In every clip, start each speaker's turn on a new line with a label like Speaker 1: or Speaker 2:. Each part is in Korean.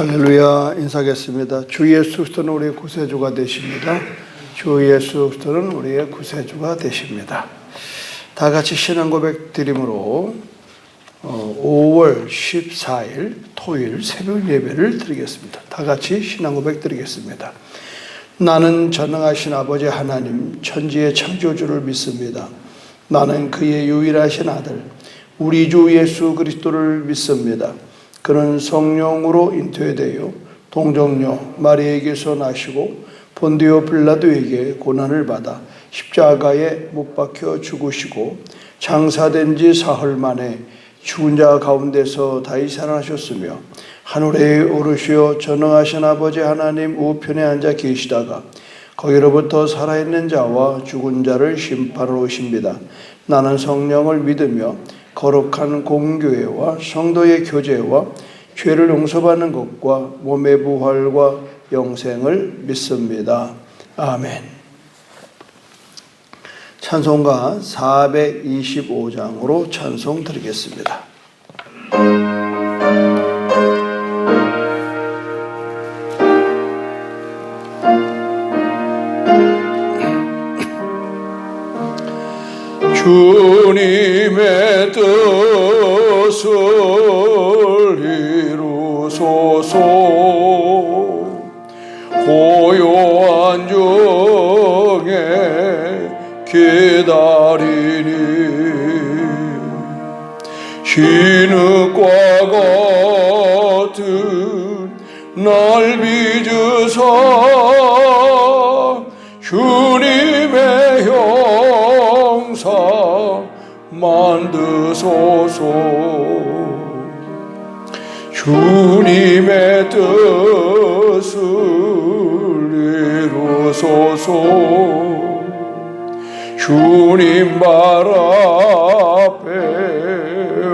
Speaker 1: 할렐루야. 인사하겠습니다. 주 예수 그리스도는 우리의 구세주가 되십니다. 주 예수 그리스도는 우리의 구세주가 되십니다. 다 같이 신앙 고백 드림으로 5월 14일 토요일 새벽 예배를 드리겠습니다. 다 같이 신앙 고백 드리겠습니다. 나는 전능하신 아버지 하나님 천지의 창조주를 믿습니다. 나는 그의 유일하신 아들 우리 주 예수 그리스도를 믿습니다. 그는 성령으로 잉태되어 동정녀 마리아에게서 나시고 본디오 빌라도에게 고난을 받아 십자가에 못 박혀 죽으시고 장사된 지 사흘 만에 죽은 자 가운데서 다시 살아나셨으며 하늘에 오르시어 전능하신 아버지 하나님 우편에 앉아 계시다가 거기로부터 살아있는 자와 죽은 자를 심판하러 오십니다. 나는 성령을 믿으며 거룩한 공교회와 성도의 교제와 죄를 용서받는 것과 몸의 부활과 영생을 믿습니다. 아멘. 찬송가 425장으로 찬송 드리겠습니다. 주님의 뜻을 이루소서. 고요한 중에 기다리니 진흙과 같은 날 빚으사 주님의 형상 만드소서. 주님의 뜻을 이루소서. 주님 발 앞에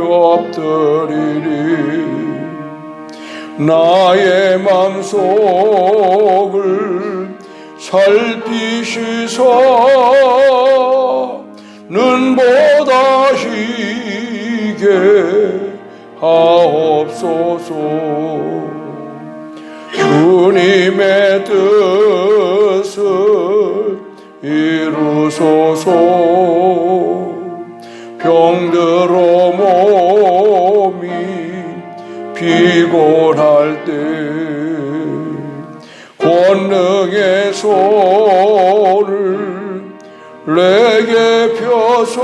Speaker 1: 엎드리니 나의 맘속을 살피시사 눈보다 시게 하옵소서. 주님의 뜻을 이루소서. 병들어 몸이 피곤할 때 권능의 손을 내게 펴서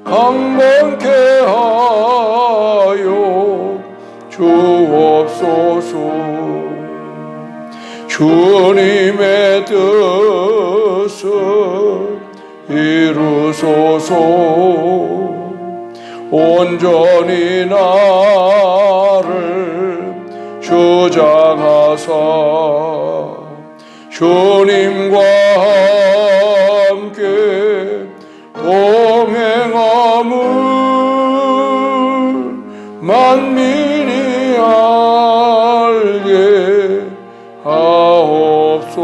Speaker 1: 강건케 하여 주옵소서. 주님의 뜻을 이루소서. 온전히 나를 주장하사 주님과 함께 동행함을 만민이 알게 하옵소서.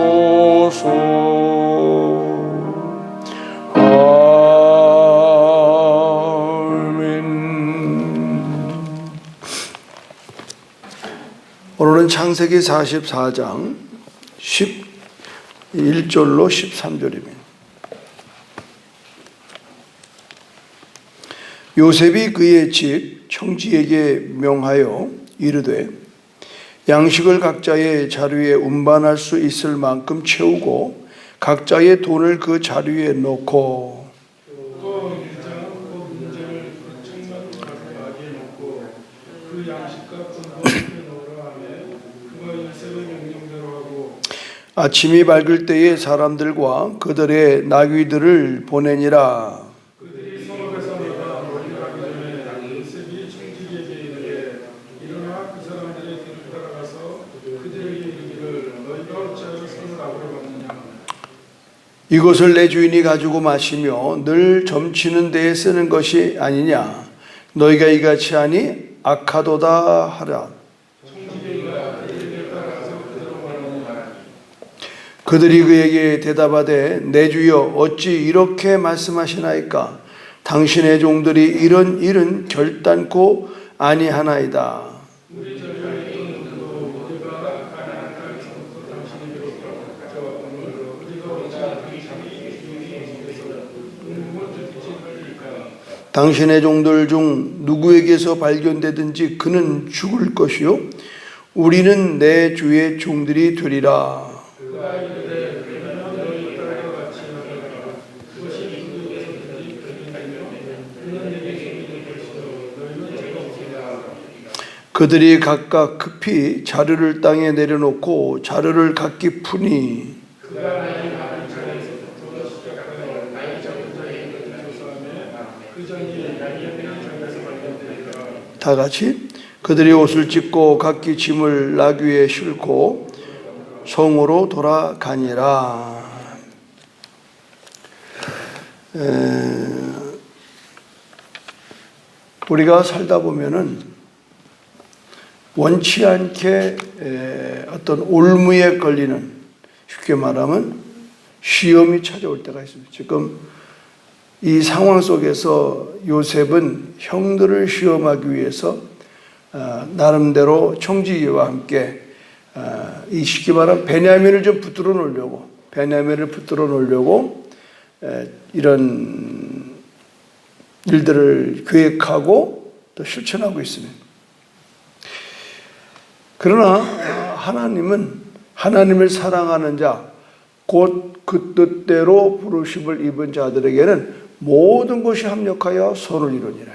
Speaker 1: 아멘. 오늘은 창세기 44장 11절로 13절입니다. 요셉이 그의 집 형제에게 명하여 이르되 양식을 각자의 자루에 운반할 수 있을 만큼 채우고 각자의 돈을 그 자루에 넣고 아침이 밝을 때에 사람들과 그들의 나귀들을 보내니라. 이것을 내 주인이 가지고 마시며 늘 점치는 데에 쓰는 것이 아니냐. 너희가 이같이 하니 악하도다 하라. 그들이 그에게 대답하되 내 주여 어찌 이렇게 말씀하시나이까. 당신의 종들이 이런 일은 결단코 아니하나이다. 당신의 종들 중 누구에게서 발견되든지 그는 죽을 것이요 우리는 내 주의 종들이 되리라. 그들이 각각 급히 자루를 땅에 내려놓고 자루를 각기 푸니 다 같이 그들이 옷을 찢고 각기 짐을 나귀에 싣고 성으로 돌아가니라. 우리가 살다 보면은 원치 않게 어떤 올무에 걸리는, 쉽게 말하면 시험이 찾아올 때가 있습니다. 지금 이 상황 속에서 요셉은 형들을 시험하기 위해서 나름대로 총지기와 함께 이 쉽게 말하면 베냐민을 좀 붙들어 놓으려고 이런 일들을 계획하고 또 실천하고 있습니다. 그러나 하나님은 하나님을 사랑하는 자, 곧 그 뜻대로 부르심을 입은 자들에게는 모든 것이 합력하여 선을 이루니라.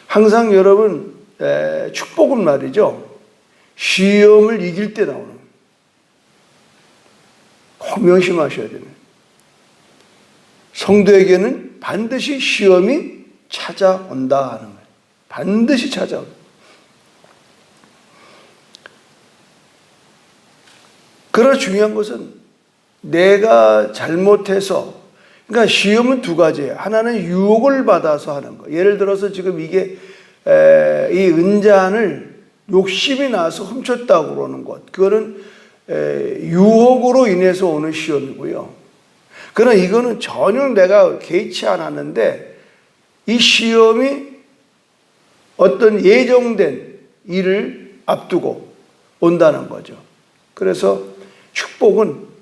Speaker 1: 항상 여러분 축복은 말이죠, 시험을 이길 때 나오는 거예요. 꼭 명심하셔야 됩니다. 성도에게는 반드시 시험이 찾아온다 하는 거예요. 반드시 찾아온다. 그러나 중요한 것은 내가 잘못해서, 그러니까 시험은 두 가지예요. 하나는 유혹을 받아서 하는 거. 예를 들어서 지금 이게 이 은잔을 욕심이 나서 훔쳤다고 그러는 것, 그거는 유혹으로 인해서 오는 시험이고요. 그러나 이거는 전혀 내가 개의치 않았는데 이 시험이 어떤 예정된 일을 앞두고 온다는 거죠. 그래서 축복은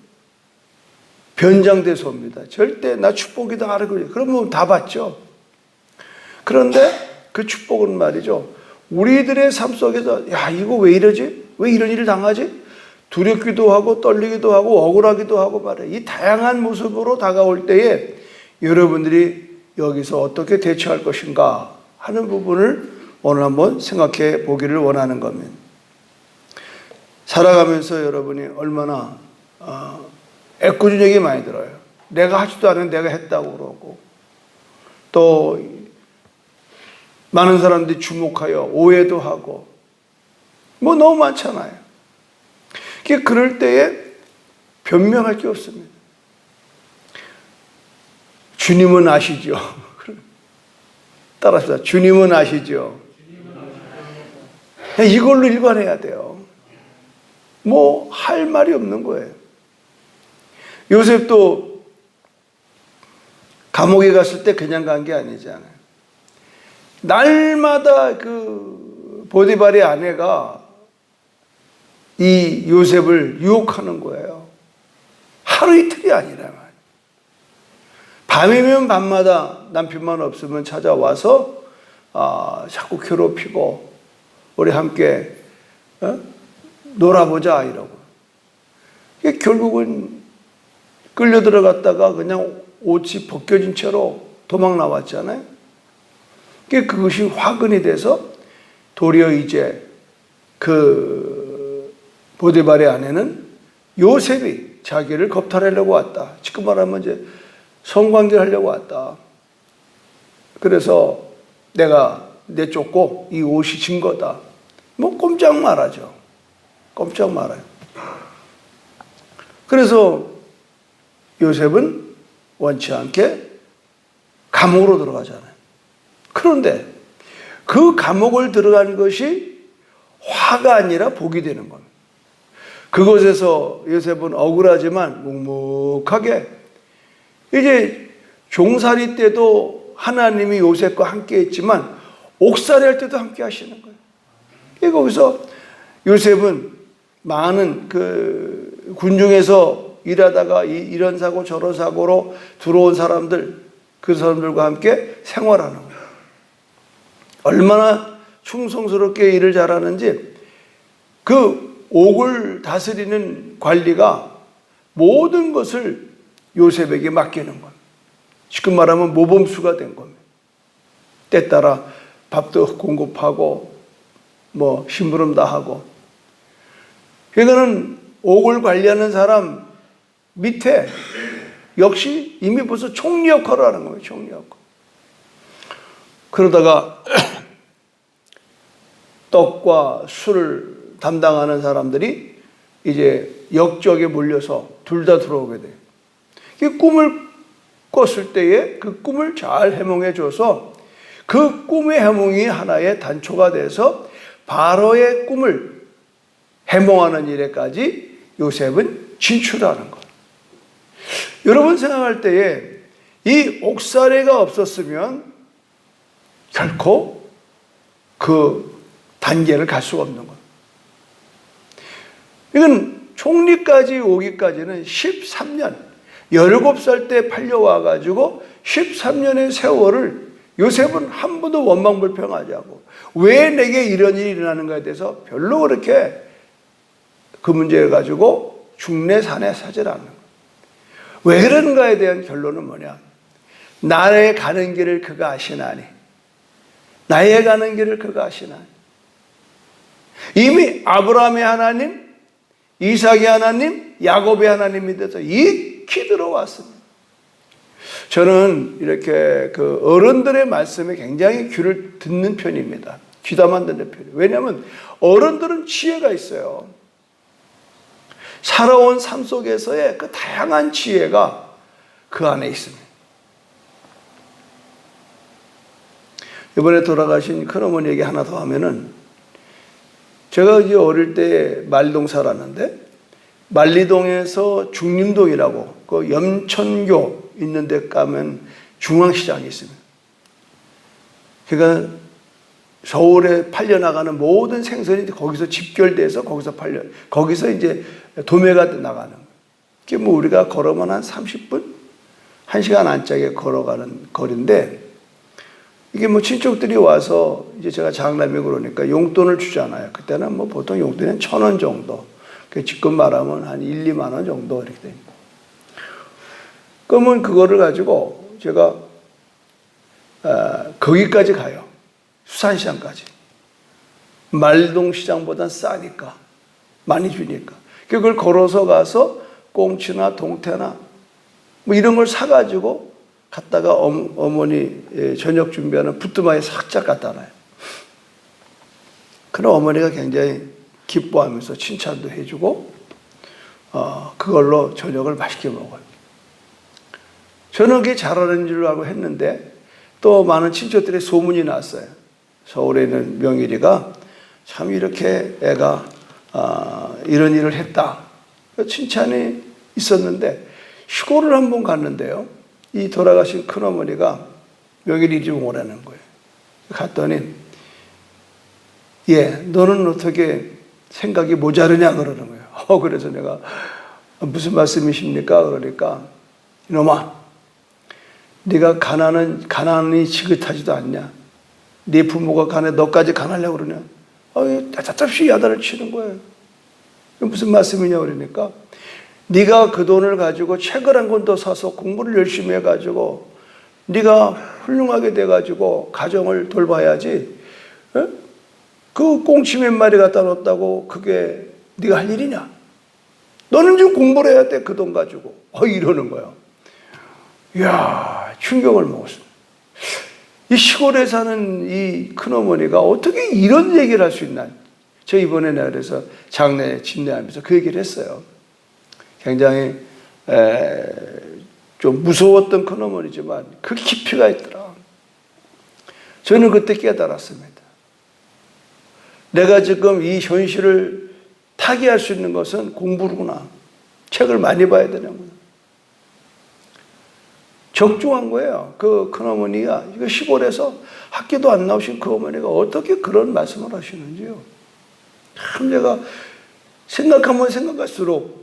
Speaker 1: 변장돼서 옵니다. 절대 나 축복이다 하라고 그러면 다 받죠. 그런데 그 축복은 말이죠, 우리들의 삶 속에서 야 이거 왜 이러지? 왜 이런 일을 당하지? 두렵기도 하고 떨리기도 하고 억울하기도 하고 말이에요. 이 다양한 모습으로 다가올 때에 여러분들이 여기서 어떻게 대처할 것인가 하는 부분을 오늘 한번 생각해 보기를 원하는 겁니다. 살아가면서 여러분이 얼마나 애꿎은 얘기 많이 들어요. 내가 하지도 않은 내가 했다고 그러고, 또 많은 사람들이 주목하여 오해도 하고 뭐 너무 많잖아요. 그럴 때에 변명할 게 없습니다. 주님은 아시죠? 따라서 주님은 아시죠? 이걸로 일관해야 돼요. 뭐 할 말이 없는 거예요. 요셉도 감옥에 갔을 때 그냥 간 게 아니잖아요. 날마다 그 보디발의 아내가 이 요셉을 유혹하는 거예요. 하루 이틀이 아니라 말이에요. 밤이면 밤마다 남편만 없으면 찾아와서 자꾸 괴롭히고 우리 함께 놀아보자 이러고, 결국은 끌려 들어갔다가 그냥 옷이 벗겨진 채로 도망 나왔잖아요. 그것이 화근이 돼서 도리어 이제 그 보디발의 아내는 요셉이 자기를 겁탈하려고 왔다, 지금 말하면 이제 성관계를 하려고 왔다, 그래서 내가 내쫓고 이 옷이 증거다, 뭐 꼼짝 말하죠. 꼼짝 말아요. 그래서 요셉은 원치 않게 감옥으로 들어가잖아요. 그런데 그 감옥을 들어간 것이 화가 아니라 복이 되는 겁니다. 그곳에서 요셉은 억울하지만 묵묵하게, 이제 종살이 때도 하나님이 요셉과 함께 했지만 옥살이 할 때도 함께 하시는 거예요. 거기서 요셉은 많은 그 군중에서 일하다가 이런 사고 저런 사고로 들어온 사람들 그 사람들과 함께 생활하는 거예요. 얼마나 충성스럽게 일을 잘하는지 그 옥을 다스리는 관리가 모든 것을 요셉에게 맡기는 겁니다. 지금 말하면 모범수가 된 겁니다. 때 따라 밥도 공급하고 뭐 심부름 다 하고. 그러니까는 옥을 관리하는 사람 밑에 역시 이미 벌써 총리 역할을 하는 거예요. 총리 역할. 그러다가 떡과 술을 담당하는 사람들이 이제 역적에 몰려서 둘 다 들어오게 돼요. 이 꿈을 꿨을 때에 그 꿈을 잘 해몽해 줘서 그 꿈의 해몽이 하나의 단초가 돼서 바로의 꿈을 해몽하는 일에까지 요셉은 진출하는 거예요. 여러분 생각할 때에 이 옥살이가 없었으면 결코 그 단계를 갈 수가 없는 거예요. 이건 총리까지 오기까지는 13년, 17살 때 팔려와가지고 13년의 세월을 요셉은 한 번도 원망불평하지 않고 왜 내게 이런 일이 일어나는가에 대해서 별로 그렇게 그 문제를 가지고 중내산에 사질 않는 거예요. 왜 그런가에 대한 결론은 뭐냐? 나의 가는 길을 그가 아시나니, 나의 가는 길을 그가 아시나니. 이미 아브라함의 하나님, 이삭의 하나님, 야곱의 하나님이 돼서 익히 들어왔습니다. 저는 이렇게 그 어른들의 말씀에 굉장히 귀를 듣는 편입니다. 귀담아 듣는 편이에요. 왜냐하면 어른들은 지혜가 있어요. 살아온 삶 속에서의 그 다양한 지혜가 그 안에 있습니다. 이번에 돌아가신 큰어머니 얘기 하나 더 하면은, 제가 이제 어릴 때 말리동 살았는데, 말리동에서 중림동이라고 그 염천교 있는 데 가면 중앙시장이 있습니다. 그러니까 서울에 팔려나가는 모든 생선이 거기서 집결돼서 거기서 거기서 이제 도매가 나가는 거예요. 그게 뭐 우리가 걸으면 한 30분? 1시간 안짝에 걸어가는 거리인데, 이게 뭐 친척들이 와서 이제 제가 장남이고 그러니까 용돈을 주잖아요. 그때는 뭐 보통 용돈이 한 1,000원 정도. 지금 말하면 한 1, 2만 원 정도 이렇게 됩니다. 그러면 그거를 가지고 제가 거기까지 가요. 수산시장까지. 말동시장보단 싸니까. 많이 주니까. 그걸 걸어서 가서 꽁치나 동태나 뭐 이런 걸 사가지고 갔다가 어머니 저녁 준비하는 부뚜막에 살짝 갖다 놔요. 그럼 어머니가 굉장히 기뻐하면서 칭찬도 해주고 그걸로 저녁을 맛있게 먹어요. 저는 그게 잘하는 줄 알고 했는데 또 많은 친척들의 소문이 났어요. 서울에 있는 명일이가 참 이렇게 애가 이런 일을 했다. 칭찬이 있었는데 시골을 한번 갔는데요. 이 돌아가신 큰어머니가 명일이 좀 오라는 거예요. 갔더니 너는 어떻게 생각이 모자르냐 그러는 거예요. 그래서 내가 무슨 말씀이십니까? 그러니까 이놈아, 네가 가난이 지긋하지도 않냐? 네 부모가 가난해 너까지 가난하려고 그러냐? 따뜻없이 야단을 치는 거예요. 무슨 말씀이냐 그러니까 네가 그 돈을 가지고 책을 한 권 더 사서 공부를 열심히 해가지고 네가 훌륭하게 돼가지고 가정을 돌봐야지. 그 꽁치 몇 마리 갖다 놓았다고 그게 네가 할 일이냐? 너는 좀 공부를 해야 돼, 그 돈 가지고. 이러는 거야. 이야, 충격을 먹었습니다. 이 시골에 사는 이 큰어머니가 어떻게 이런 얘기를 할 수 있나? 저 이번에 내가 그래서 장례 집례하면서 그 얘기를 했어요. 굉장히 좀 무서웠던 큰어머니지만 그 깊이가 있더라. 저는 그때 깨달았습니다. 내가 지금 이 현실을 타개할 수 있는 것은 공부구나. 책을 많이 봐야 되는구나. 적중한 거예요. 그 큰어머니가 이거 시골에서 학교도 안 나오신 그 어머니가 어떻게 그런 말씀을 하시는지요. 참 제가 생각하면 생각할수록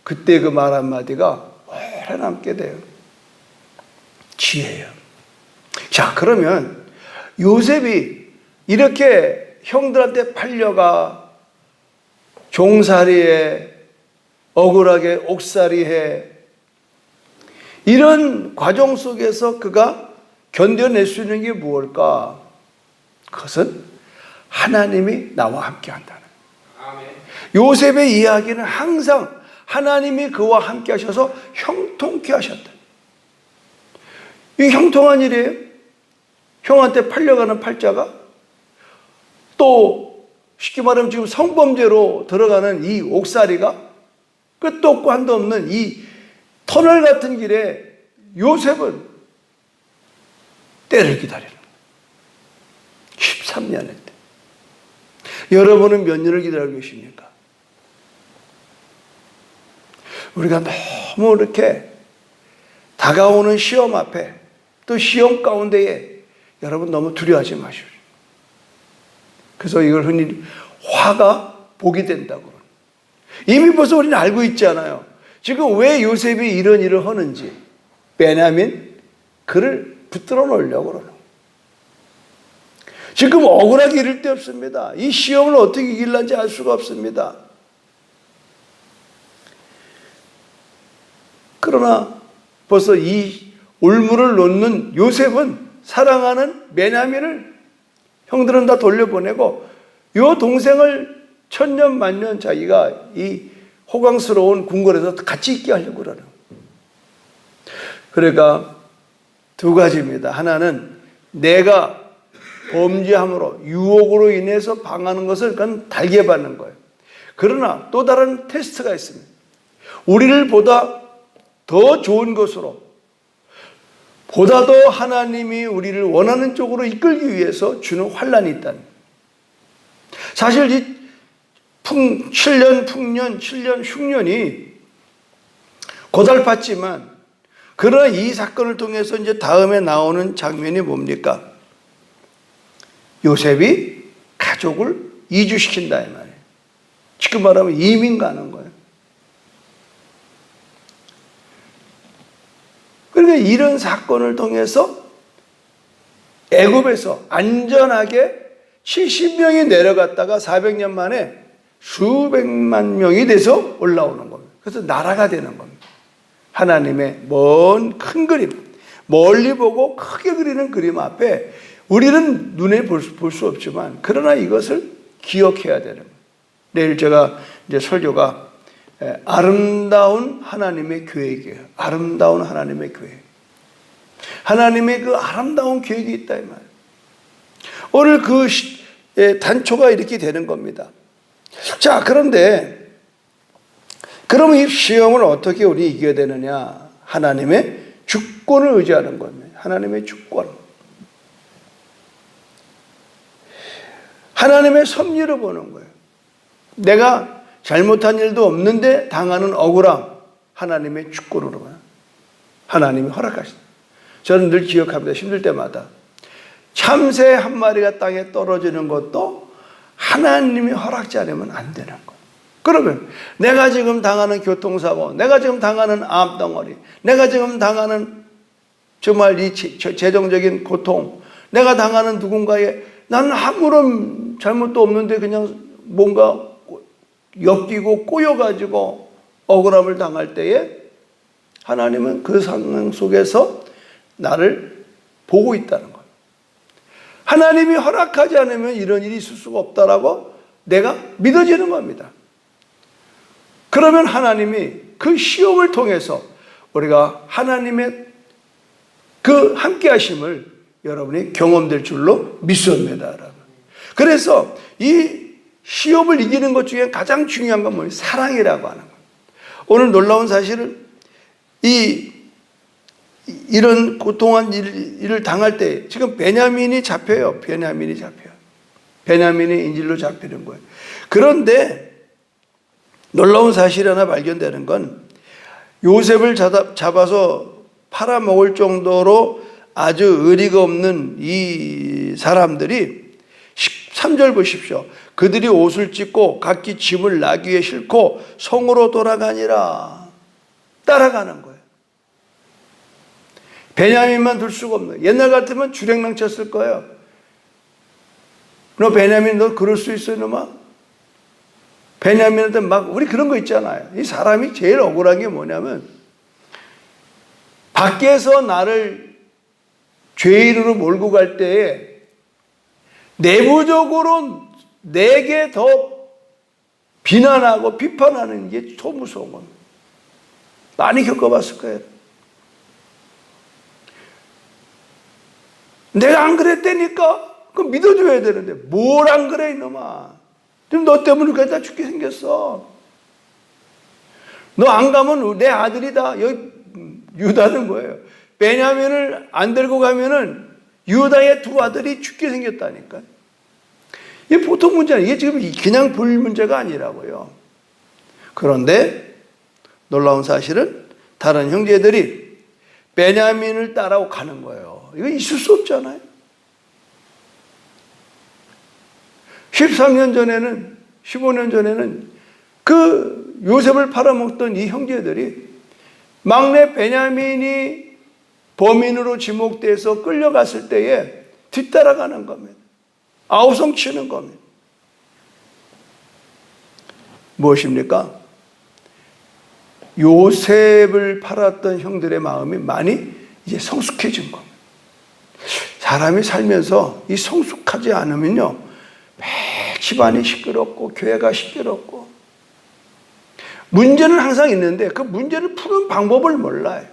Speaker 1: 그때 그 말 한마디가 오래 남게 돼요. 지혜예요. 자, 그러면 요셉이 이렇게 형들한테 팔려가 종살이에 억울하게 옥살이해 이런 과정 속에서 그가 견뎌낼 수 있는 게 무엇일까? 그것은 하나님이 나와 함께 한다는 거예요. 요셉의 이야기는 항상 하나님이 그와 함께 하셔서 형통케 하셨다. 이 형통한 일이에요. 형한테 팔려가는 팔자가 또 쉽게 말하면 지금 성범죄로 들어가는 이 옥살이가 끝도 없고 한도 없는 이 터널 같은 길에 요셉은 때를 기다리는 거예요. 13년 했대. 여러분은 몇 년을 기다리고 계십니까? 우리가 너무 이렇게 다가오는 시험 앞에 또 시험 가운데에 여러분 너무 두려워하지 마십시오. 그래서 이걸 흔히 화가 복이 된다고. 이미 벌써 우리는 알고 있잖아요. 지금 왜 요셉이 이런 일을 하는지. 베냐민 그를 붙들어 놓으려고 그러는 거예요. 지금 억울하게 이를 데 없습니다. 이 시험을 어떻게 이길는지 알 수가 없습니다. 그러나 벌써 이 올무를 놓는 요셉은 사랑하는 베냐민을 형들은 다 돌려보내고 요 동생을 천년만년 자기가 이 호강스러운 궁궐에서 같이 있게 하려고 그러는. 그러니까 두 가지입니다. 하나는 내가 범죄함으로 유혹으로 인해서 방하는 것을 그건 달게 받는 거예요. 그러나 또 다른 테스트가 있습니다. 우리를 보다 더 좋은 것으로 보다 더 하나님이 우리를 원하는 쪽으로 이끌기 위해서 주는 환난이 있다는. 사실 이 7년 풍년, 7년 흉년이 고달팠지만 그러나 이 사건을 통해서 이제 다음에 나오는 장면이 뭡니까? 요셉이 가족을 이주시킨다 이 말이에요. 지금 말하면 이민 가는 거예요. 그러니까 이런 사건을 통해서 애굽에서 안전하게 70명이 내려갔다가 400년 만에 수백만 명이 돼서 올라오는 겁니다. 그래서 나라가 되는 겁니다. 하나님의 먼 큰 그림, 멀리 보고 크게 그리는 그림 앞에 우리는 눈에 볼 수 없지만 그러나 이것을 기억해야 되는 거예요. 내일 제가 이제 설교가 아름다운 하나님의 계획이에요. 아름다운 하나님의 계획. 하나님의 그 아름다운 계획이 있다 이 말이에요. 오늘 그 단초가 이렇게 되는 겁니다. 자, 그런데 그러면 이 시험을 어떻게 우리 이겨야 되느냐? 하나님의 주권을 의지하는 겁니다. 하나님의 주권. 하나님의 섭리를 보는 거예요. 내가 잘못한 일도 없는데 당하는 억울함, 하나님의 주권으로 봐요. 하나님이 허락하신다. 저는 늘 기억합니다. 힘들 때마다. 참새 한 마리가 땅에 떨어지는 것도 하나님이 허락지 않으면 안 되는 거예요. 그러면 내가 지금 당하는 교통사고, 내가 지금 당하는 암덩어리, 내가 지금 당하는 정말 이 재정적인 고통, 내가 당하는 누군가의 나는 아무런 잘못도 없는데 그냥 뭔가 엮이고 꼬여가지고 억울함을 당할 때에 하나님은 그 상황 속에서 나를 보고 있다는 거예요. 하나님이 허락하지 않으면 이런 일이 있을 수가 없다라고 내가 믿어지는 겁니다. 그러면 하나님이 그 시험을 통해서 우리가 하나님의 그 함께 하심을 여러분이 경험될 줄로 믿습니다. 그래서 이 시험을 이기는 것 중에 가장 중요한 건 뭐예요? 사랑이라고 하는 거예요. 오늘 놀라운 사실은 이런 고통한 일을 당할 때 지금 베냐민이 잡혀요. 베냐민이 잡혀요. 베냐민이 인질로 잡히는 거예요. 그런데 놀라운 사실이 하나 발견되는 건 요셉을 잡아서 팔아먹을 정도로 아주 의리가 없는 이 사람들이 13절 보십시오. 그들이 옷을 찢고 각기 짐을 나귀에 싣고 성으로 돌아가니라. 따라가는 거예요. 베냐민만 둘 수가 없는. 옛날 같으면 주랭랑 쳤을 거예요. 너 베냐민 너 그럴 수 있어 이놈아? 베냐민한테 막 우리 그런 거 있잖아요. 이 사람이 제일 억울한 게 뭐냐면 밖에서 나를 죄인으로 몰고 갈 때에 내부적으로 내게 더 비난하고 비판하는 게 더 무서운 겁니다. 많이 겪어봤을 거예요. 내가 안 그랬다니까? 그럼 믿어줘야 되는데 뭘 안 그래 이놈아? 지금 너 때문에 그래 다 죽게 생겼어. 너 안 가면 내 아들이다. 여기 유다는 뭐예요? 베냐민을 안 들고 가면은 유다의 두 아들이 죽게 생겼다니까. 이게 보통 문제는 이게 지금 그냥 볼 문제가 아니라고요. 그런데 놀라운 사실은 다른 형제들이 베냐민을 따라오 가는 거예요. 이거 있을 수 없잖아요. 13년 전에는 15년 전에는 그 요셉을 팔아먹던 이 형제들이 막내 베냐민이 범인으로 지목돼서 끌려갔을 때에 뒤따라가는 겁니다. 아우성 치는 겁니다. 무엇입니까? 요셉을 팔았던 형들의 마음이 많이 이제 성숙해진 겁니다. 사람이 살면서 이 성숙하지 않으면요, 매일 집안이 시끄럽고 교회가 시끄럽고 문제는 항상 있는데 그 문제를 푸는 방법을 몰라요.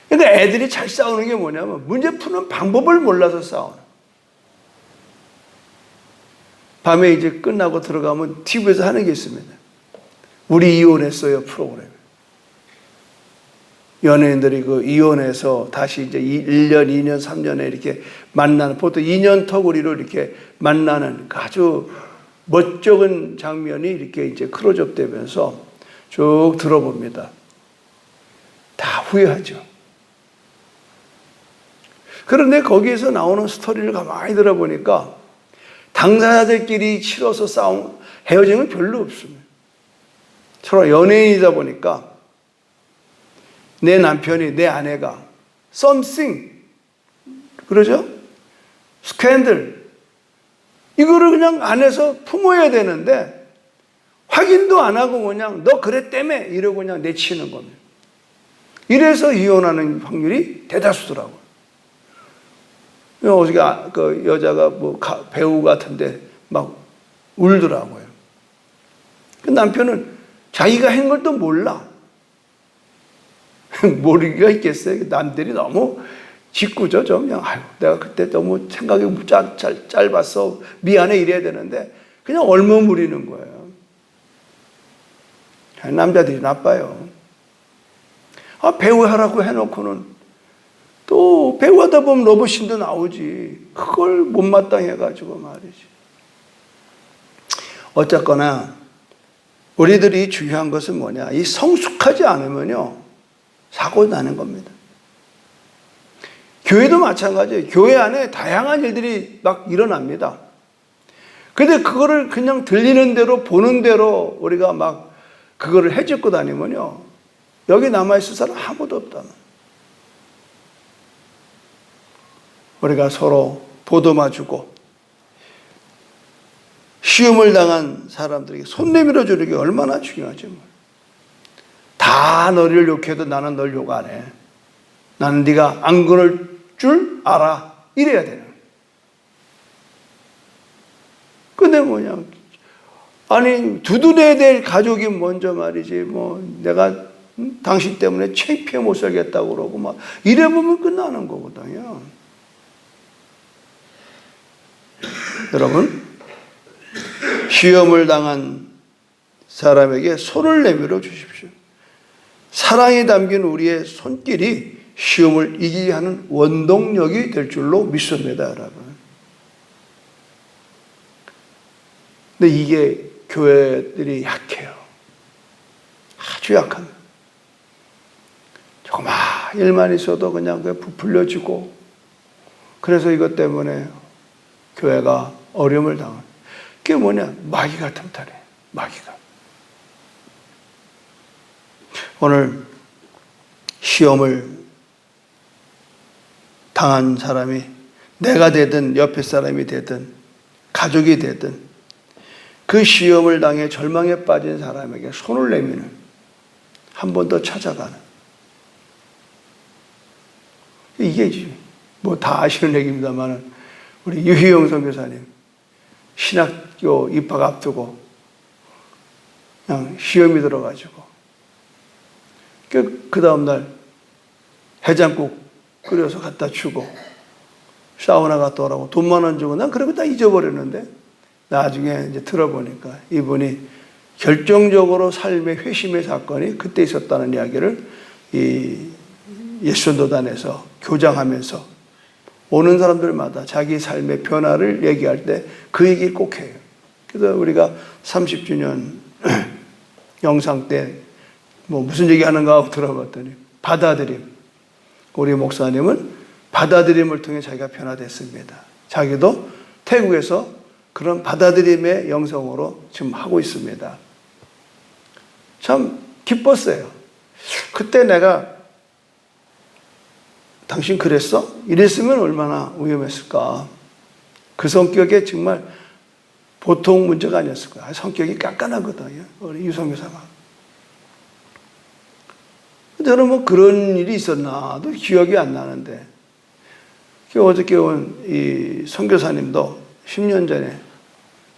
Speaker 1: 그러니까 애들이 잘 싸우는 게 뭐냐면 문제 푸는 방법을 몰라서 싸우는. 밤에 이제 끝나고 들어가면 TV에서 하는 게 있습니다. 우리 이혼했어요 프로그램. 연예인들이 그 이혼해서 다시 이제 1년, 2년, 3년에 이렇게 만나는, 보통 2년 터구리로 이렇게 만나는 아주 멋쩍은 장면이 이렇게 이제 클로즈업 되면서 쭉 들어봅니다. 다 후회하죠. 그런데 거기에서 나오는 스토리를 가만히 들어보니까 당사자들끼리 치러서 싸운 헤어짐은 별로 없습니다. 서로 연예인이다 보니까 내 남편이, 내 아내가 something, 그러죠? 스캔들, 이거를 그냥 안에서 품어야 되는데 확인도 안 하고 그냥 너 그랬다며 이러고 그냥 내치는 겁니다. 이래서 이혼하는 확률이 대다수더라고요. 어저께 그 여자가 뭐 배우 같은데 막 울더라고요. 그 남편은 자기가 한 걸 또 몰라. 모르기가 있겠어요. 남들이 너무 짓궂어 좀. 그냥 아유, 내가 그때 너무 생각이 짧았어. 미안해 이래야 되는데 그냥 얼머무리는 거예요. 남자들이 나빠요. 배우 하라고 해놓고는 또 배우하다 보면 러브씬도 나오지. 그걸 못마땅해가지고 말이지. 어쨌거나 우리들이 중요한 것은 뭐냐. 이 성숙하지 않으면요 사고 나는 겁니다. 교회도 마찬가지예요. 교회 안에 다양한 일들이 막 일어납니다. 근데 그거를 그냥 들리는 대로 보는 대로 우리가 막 그거를 해집고 다니면요 여기 남아있을 사람 아무도 없다는. 우리가 서로 보듬어주고 시험을 당한 사람들에게 손 내밀어 주는 게 얼마나 중요하지 뭐. 다 너를 욕해도 나는 널 욕 안 해. 나는 네가 안 그럴 줄 알아. 이래야 되는. 근데 뭐냐. 아니 두둔해야 될 가족이 먼저 말이지 뭐 내가 당신 때문에 창피해 못 살겠다고 그러고 막 이래 보면 끝나는 거거든요. 여러분 시험을 당한 사람에게 손을 내밀어 주십시오. 사랑이 담긴 우리의 손길이 시험을 이기게 하는 원동력이 될 줄로 믿습니다, 여러분. 근데 이게 교회들이 약해요. 아주 약합니다. 조그마 일만 있어도 그냥 부풀려지고, 그래서 이것 때문에 교회가 어려움을 당한. 그게 뭐냐? 마귀가 틈타네. 마귀가. 오늘 시험을 당한 사람이 내가 되든 옆에 사람이 되든 가족이 되든 그 시험을 당해 절망에 빠진 사람에게 손을 내미는, 한 번 더 찾아가는, 이게 뭐 다 아시는 얘기입니다만 우리 유희영 선교사님 신학교 입학 앞두고 그냥 시험이 들어가지고 그 다음날 해장국 끓여서 갖다 주고 사우나 갔다 오라고 돈 10,000원 주고, 난 그런 거 다 잊어버렸는데 나중에 이제 들어보니까 이분이 결정적으로 삶의 회심의 사건이 그때 있었다는 이야기를 이 예수전도단에서 교장하면서 오는 사람들마다 자기 삶의 변화를 얘기할 때 그 얘기 꼭 해요. 그래서 우리가 30주년 영상 때 뭐 무슨 얘기 하는가 하고 들어봤더니 받아들임. 우리 목사님은 받아들임을 통해 자기가 변화됐습니다. 자기도 태국에서 그런 받아들임의 영성으로 지금 하고 있습니다. 참 기뻤어요. 그때 내가 당신 그랬어? 이랬으면 얼마나 위험했을까. 그 성격에 정말 보통 문제가 아니었을 거야. 성격이 깐깐하거든요. 우리 유성교사가. 저는 뭐 그런 일이 있었나도 기억이 안 나는데, 어저께 온 이 선교사님도 10년 전에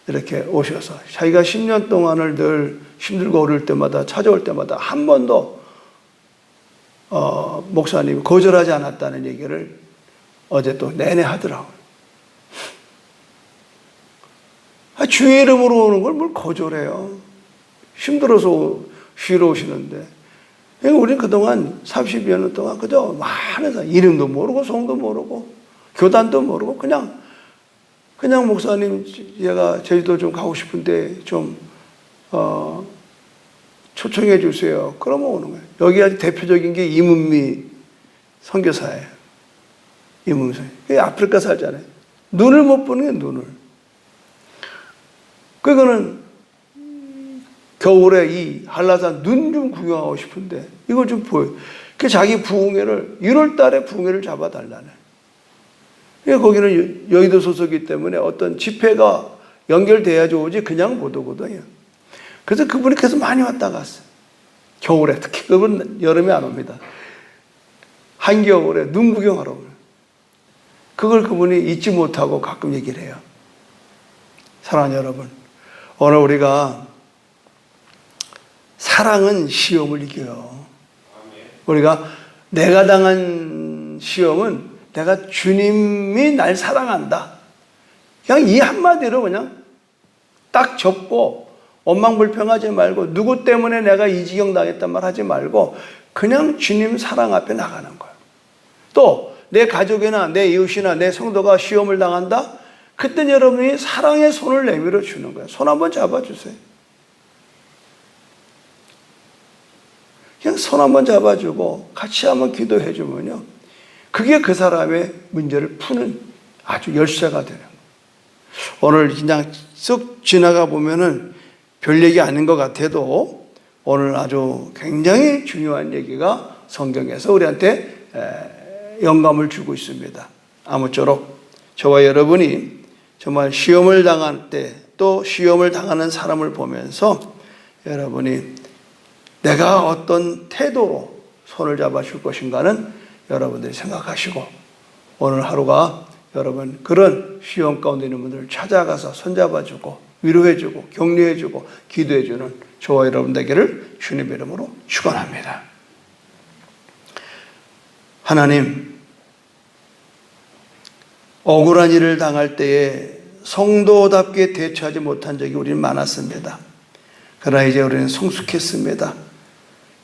Speaker 1: 이렇게 오셔서 자기가 10년 동안을 늘 힘들고 어려울 때마다 찾아올 때마다 한 번도 목사님이 거절하지 않았다는 얘기를 어제 또 내내 하더라고요. 주의 이름으로 오는 걸 뭘 거절해요. 힘들어서 쉬러 오시는데. 우리는 그동안 30여 년 동안 그저 많은 사람, 이름도 모르고 성도 모르고 교단도 모르고 그냥 목사님 제가 제주도 좀 가고 싶은데 좀 초청해 주세요. 그러면 오는 거예요. 여기 아주 대표적인 게 이문미 선교사예요. 이문미 선교사. 아프리카 살잖아요. 눈을 못 보는 게 눈을. 그거는 겨울에 이 한라산 눈 좀 구경하고 싶은데 이걸 좀 보여. 그 자기 부흥회를 1월 달에 부흥회를 잡아달라네. 거기는 여의도 소속이기 때문에 어떤 집회가 연결돼야지 오지 그냥 못 오거든요. 그래서 그분이 계속 많이 왔다 갔어요. 겨울에 특히 그분은 여름에 안 옵니다. 한겨울에 눈 구경하러 오면 그걸 그분이 잊지 못하고 가끔 얘기를 해요. 사랑하는 여러분, 오늘 우리가 사랑은 시험을 이겨요. 우리가 내가 당한 시험은 내가 주님이 날 사랑한다. 그냥 이 한마디로 그냥 딱 접고 원망불평하지 말고 누구 때문에 내가 이 지경 당했단 말 하지 말고 그냥 주님 사랑 앞에 나가는 거예요. 또 내 가족이나 내 이웃이나 내 성도가 시험을 당한다? 그때 여러분이 사랑의 손을 내밀어 주는 거예요. 손 한번 잡아주세요. 그냥 손 한번 잡아주고 같이 한번 기도해 주면요. 그게 그 사람의 문제를 푸는 아주 열쇠가 되는 거예요. 오늘 그냥 쓱 지나가 보면은 별 얘기 아닌 것 같아도 오늘 아주 굉장히 중요한 얘기가 성경에서 우리한테 영감을 주고 있습니다. 아무쪼록 저와 여러분이 정말 시험을 당할 때 또 시험을 당하는 사람을 보면서 여러분이 내가 어떤 태도로 손을 잡아줄 것인가는 여러분들이 생각하시고 오늘 하루가 여러분 그런 시험 가운데 있는 분들을 찾아가서 손잡아주고 위로해주고 격려해주고 기도해주는 저와 여러분 되기를 주님의 이름으로 축원합니다. 하나님, 억울한 일을 당할 때에 성도답게 대처하지 못한 적이 우리는 많았습니다. 그러나 이제 우리는 성숙했습니다.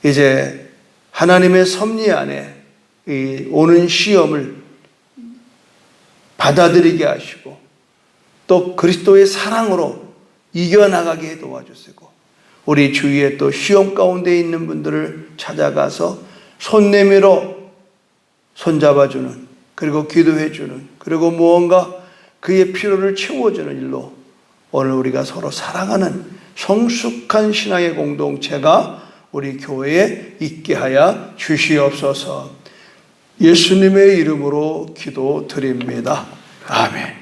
Speaker 1: 이제 하나님의 섭리 안에 이 오는 시험을 받아들이게 하시고 또 그리스도의 사랑으로 이겨나가게 도와주시고 우리 주위에 또 시험 가운데 있는 분들을 찾아가서 손 내밀어 손잡아주는 그리고 기도해주는 그리고 무언가 그의 필요를 채워주는 일로 오늘 우리가 서로 사랑하는 성숙한 신앙의 공동체가 우리 교회에 있게 하여 주시옵소서. 예수님의 이름으로 기도드립니다. 아멘.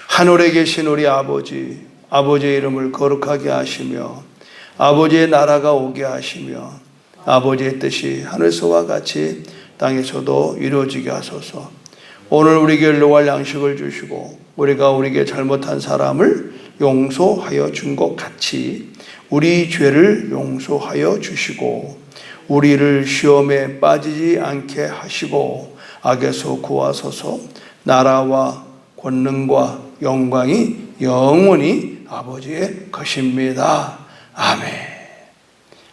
Speaker 1: 하늘에 계신 우리 아버지, 아버지의 이름을 거룩하게 하시며 아버지의 나라가 오게 하시며 아버지의 뜻이 하늘에서와 같이 땅에서도 이루어지게 하소서. 오늘 우리에게 일용할 양식을 주시고 우리가 우리에게 잘못한 사람을 용서하여 준 것 같이 우리 죄를 용서하여 주시고 우리를 시험에 빠지지 않게 하시고 악에서 구하소서. 나라와 권능과 영광이 영원히 아버지의 것입니다. 아멘.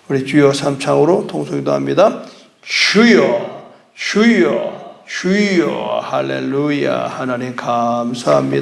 Speaker 1: 우리 주여 삼창으로 통성기도합니다. 주여 주여 주여 할렐루야. 하나님 감사합니다.